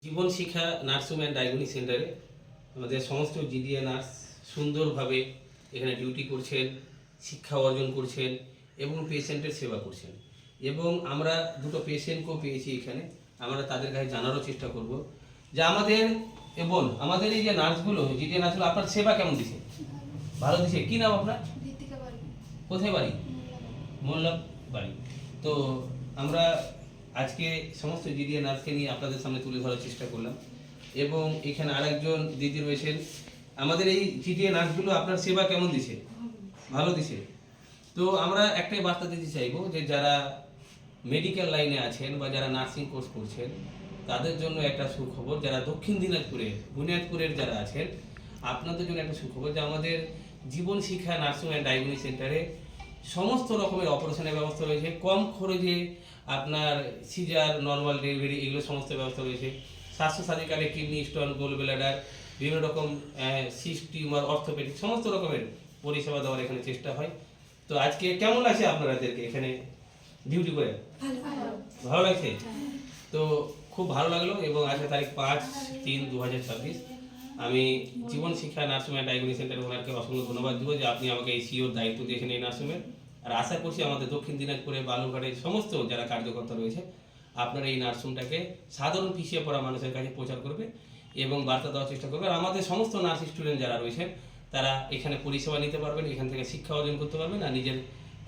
জীবন শিক্ষা nursing and diagnostic সেন্টারে আমাদের সমস্ত জিডিএ নার্স সুন্দরভাবে এখানে ডিউটি করছেন, শিক্ষা অর্জন করছেন এবং পেশেন্টের সেবা করছেন। এবং আমরা দুটো পেশেন্টকেও পেয়েছি এখানে, আমরা তাদের কাছে জানারও চেষ্টা করব যে আমাদের এই যে নার্সগুলো, জিডিএ নার্সগুলো আপনার সেবা কেমন দিছে? ভালো দিছে। কি নাম আপনার? কোথায় বাড়ি? মোল্লা বাড়ি। তো আমরা আজকে সমস্ত জিডিএ নার্সকে নিয়ে আপনাদের সামনে তুলে ধরার চেষ্টা করলাম। এবং এখানে আরেকজন দিদি রয়েছেন। আমাদের এই জিডিএ নার্সগুলো আপনার সেবা কেমন দিছে? ভালো দিছে। তো আমরা একটাই বার্তা দিতে চাইবো যে যারা মেডিকেল লাইনে আছেন বা যারা নার্সিং কোর্স করছেন তাদের জন্য একটা সুখবর, যারা দক্ষিণ দিনাজপুরের বুনিয়াদপুরের যারা আছেন আপনাদের জন্য একটা সুখবর যে আমাদের জীবন শিক্ষা নার্সিং অ্যান্ড ডায়াগনস্টিক সেন্টারে সমস্ত রকমের অপারেশনের ব্যবস্থা রয়েছে। কম খরচে আপনার সিজার, নর্মাল ডেলিভারি এগুলো সমস্ত ব্যবস্থা রয়েছে। স্বাস্থ্য সাথীকালে কিডনি স্টোন, গোল ব্লাডার, বিভিন্ন রকম সিস্ট টিউমার, অর্থোপেডিক সমস্ত রকমের পরিষেবা দেওয়ার এখানে চেষ্টা হয়। তো আজকে কেমন লাগছে আপনাদেরকে এখানে ডিউটি করে? ভালো লাগছে। তো খুব ভালো লাগলো। এবং আজকে তারিখ 5/3/2026। আমি জীবন শিক্ষা নার্সিং অ্যান্ড ডায়াগনস্টিক সেন্টার ওনাকে অসংখ্য ধন্যবাদ দেবো যে আপনি আমাকে এই সিওর দায়িত্ব দিয়েছেন এই নার্সিংয়ের। আর আশা করছি আমাদের দক্ষিণ দিনাজপুরে বালুরঘাটের সমস্ত যারা কার্যকর্তা রয়েছে আপনারা এই নার্সিংটাকে সাধারণ পিছিয়ে পড়া মানুষের কাছে প্রচার করবে এবং বার্তা দেওয়ার চেষ্টা করবে। আর আমাদের সমস্ত নার্স স্টুডেন্ট যারা রয়েছেন তারা এখানে পরিষেবা নিতে পারবেন, এখান থেকে শিক্ষা অর্জন করতে পারবেন আর নিজের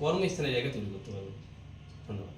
কর্মস্থানের জায়গা তৈরি করতে পারবেন। ধন্যবাদ।